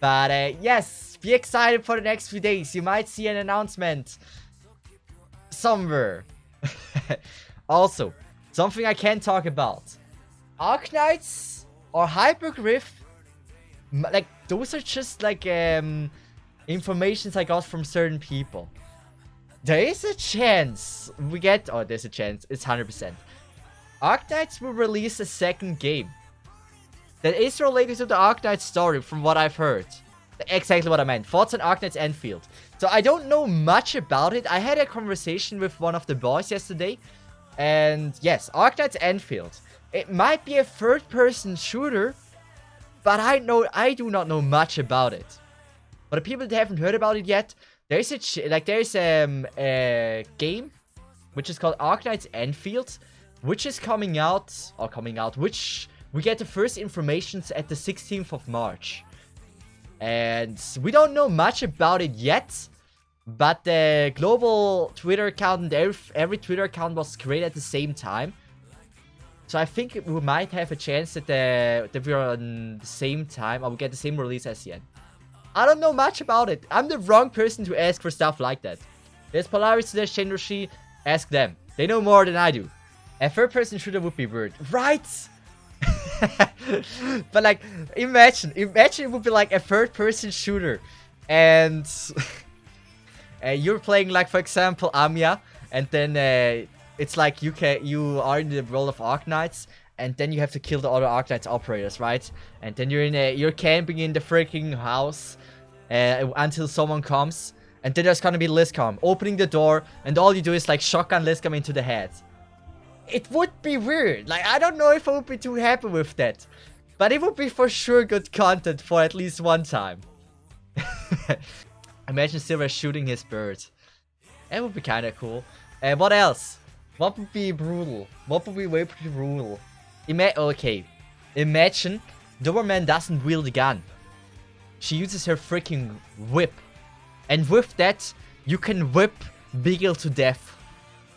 But yes, be excited for the next few days. You might see an announcement somewhere. Also, something I can talk about. Arknights or Hypergriff, like, those are just like informations I got from certain people. There is a chance we get... Oh, there's a chance. It's 100%. Arknights will release a second game that is related to the Arknights story, from what I've heard. Exactly what I meant. Thoughts on Arknights Enfield. So I don't know much about it. I had a conversation with one of the boys yesterday. And yes, Arknights Enfield. It might be a third-person shooter, but I do not know much about it. For the people that haven't heard about it yet, there's a game which is called Arknights Enfield, which is coming out, which we get the first informations at the 16th of March. And we don't know much about it yet, but the global Twitter account and every Twitter account was created at the same time. So I think we might have a chance that we're on the same time, or we get the same release as the end. I don't know much about it. I'm the wrong person to ask for stuff like that. There's Polaris, there's Shenroshi, ask them. They know more than I do. A third-person shooter would be weird, right? But like, imagine it would be like a third-person shooter, and you're playing, like, for example, Amiya, and then it's like you are in the role of Arknights, and then you have to kill the other Arknights operators, right? And then you're camping in the freaking house until someone comes, and then there's gonna be Liscom opening the door, and all you do is like shotgun Liscom into the head. It would be weird. Like, I don't know if I would be too happy with that, but it would be for sure good content for at least one time. Imagine Silver shooting his bird. That would be kind of cool. What else? What would be brutal? What would be way pretty brutal? Okay. Imagine Doberman doesn't wield a gun. She uses her freaking whip. And with that, you can whip Beagle to death.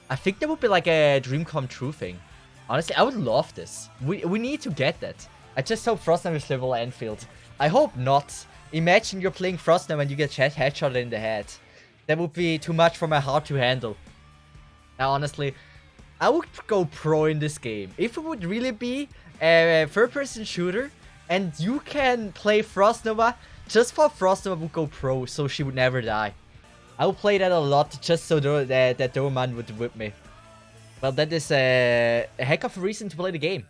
I think that would be like a dream come true thing. Honestly, I would love this. We need to get that. I just hope Frostnam is level Enfield. I hope not. Imagine you're playing Frostnam and you get headshot in the head. That would be too much for my heart to handle. Now, honestly, I would go pro in this game. If it would really be a third-person shooter and you can play Frostnova, just for Frostnova would go pro so she would never die. I would play that a lot just so that Doberman would whip me. Well, that is a heck of a reason to play the game.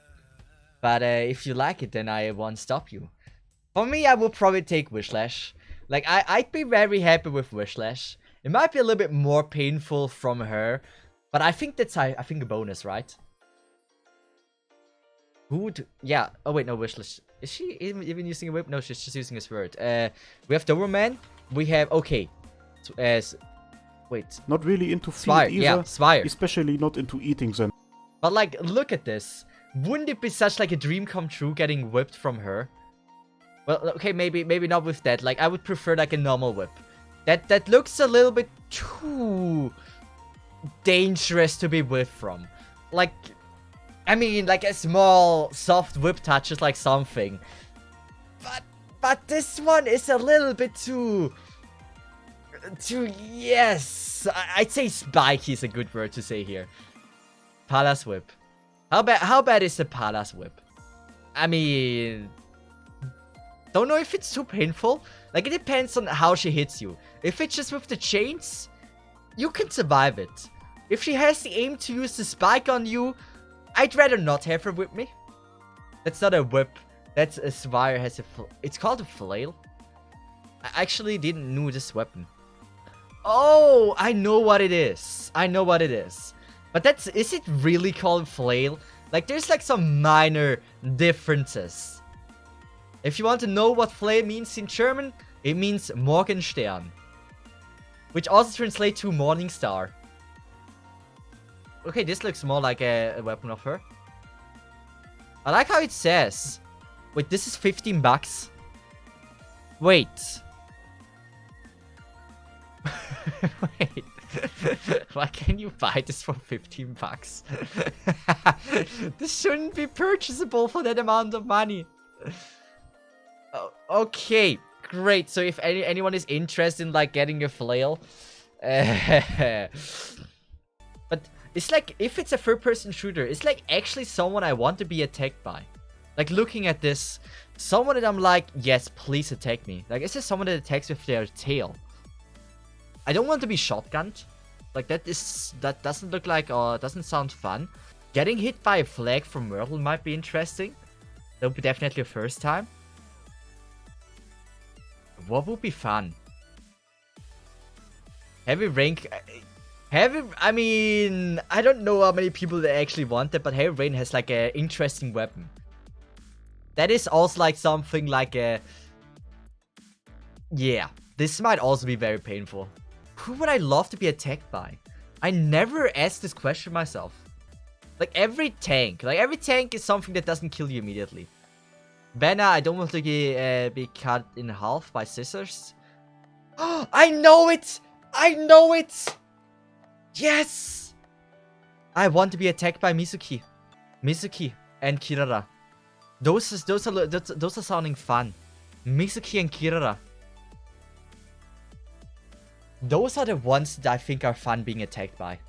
But if you like it, then I won't stop you. For me, I would probably take Wishlash. Like, I'd be very happy with Wishlash. It might be a little bit more painful from her, but I think that's a bonus, right? Who would... Yeah. Oh, wait, no, Wishlash. Is she even using a whip? No, she's just using a sword. We have Doberman. We have... Okay. Wait. Not really into feed Spire. either. Yeah, Spire. Especially not into eating them. But, like, look at this. Wouldn't it be such, like, a dream come true getting whipped from her? Well, okay, maybe not with that. Like, I would prefer, like, a normal whip. That looks a little bit too dangerous to be whipped from. Like, I mean, like a small, soft whip touch is like something. But this one is a little bit too... Yes. I'd say spiky is a good word to say here. Palace Whip. How bad is the Palace Whip? I mean... Don't know if it's too painful. Like, it depends on how she hits you. If it's just with the chains, you can survive it. If she has the aim to use the spike on you, I'd rather not have her with me. That's not a whip. That's a Spire has a... It's called a flail. I actually didn't know this weapon. Oh, I know what it is. I know what it is. But that's... Is it really called flail? Like, there's like some minor differences. If you want to know what flail means in German, it means Morgenstern. Which also translates to Morning Star. Okay, this looks more like a weapon of her. I like how it says... Wait, this is 15 bucks. Wait. Wait. Why can you buy this for 15 bucks? This shouldn't be purchasable for that amount of money. Okay. great. So if anyone is interested in like getting a flail, but it's like if it's a third-person shooter, it's like actually someone I want to be attacked by. Like looking at this, someone that I'm like, yes, please attack me. Like it's just someone that attacks with their tail. I don't want to be shotgunned. Like that doesn't look like or doesn't sound fun. Getting hit by a flag from Myrtle might be interesting. That would be definitely a first time. What would be fun? Heavy rain. I mean, I don't know how many people that actually want it, but heavy rain has like an interesting weapon. That is also like something like a... Yeah, this might also be very painful. Who would I love to be attacked by? I never asked this question myself. Like every tank is something that doesn't kill you immediately. Banner, I don't want to be cut in half by scissors. I know it! I know it! Yes! I want to be attacked by Mizuki. Mizuki and Kirara. Those are sounding fun. Mizuki and Kirara. Those are the ones that I think are fun being attacked by.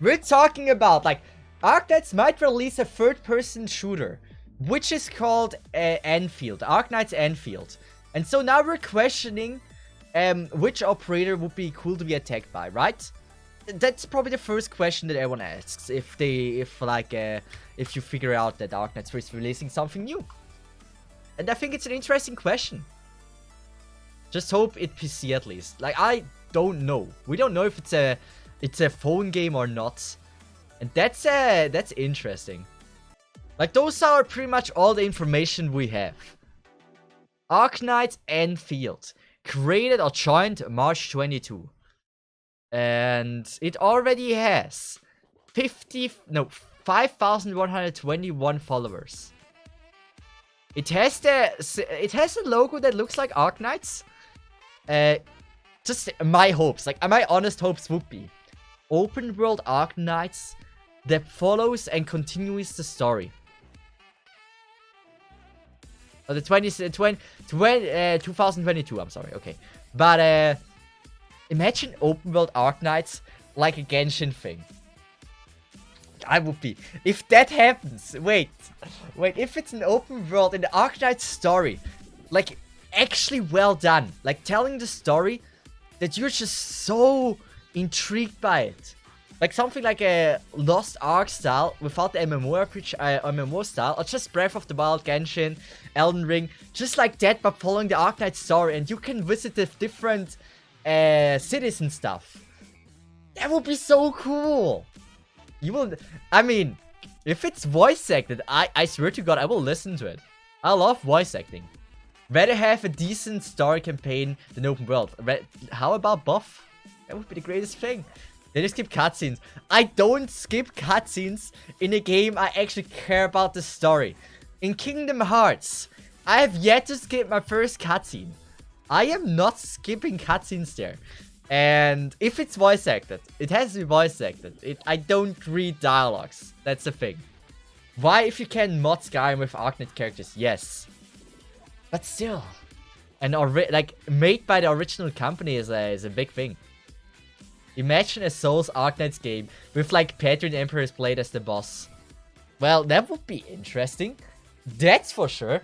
We're talking about, like, Arknights might release a third-person shooter, which is called Enfield, Arknights Enfield. And so now we're questioning which operator would be cool to be attacked by, right? That's probably the first question that everyone asks if you figure out that Arknights is releasing something new. And I think it's an interesting question. Just hope it's PC at least. Like, I don't know. We don't know if it's a phone game or not. And that's interesting. Like, those are pretty much all the information we have. Arknights Enfield. Created or joined March 22. And it already has 5,121 followers. It has a logo that looks like Arknights. Just my hopes, like my honest hopes would be open world Arknights that follows and continues the story. Oh, the 2022, I'm sorry, okay. But imagine open world Arknights like a Genshin thing. I would be. If that happens, wait, if it's an open world in the Arknights story, like actually well done, like telling the story that you're just so intrigued by it. Like something like a Lost Ark style without the MMO style, or just Breath of the Wild, Genshin, Elden Ring, just like that, but following the Arknights story, and you can visit the different cities and stuff. That would be so cool. You will, I mean, if it's voice acted, I swear to God, I will listen to it. I love voice acting. Rather have a decent story campaign than open world. How about buff? That would be the greatest thing. They just skip cutscenes. I don't skip cutscenes in a game I actually care about the story. In Kingdom Hearts, I have yet to skip my first cutscene. I am not skipping cutscenes there. And if it's voice acted, it has to be voice acted. I don't read dialogues. That's the thing. Why, if you can mod Skyrim with Arknight characters? Yes. But still. And like, made by the original company is a big thing. Imagine a Souls Arknights game with like Patron Emperor's Blade as the boss. Well, that would be interesting. That's for sure.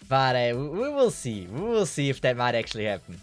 But we will see. We will see if that might actually happen.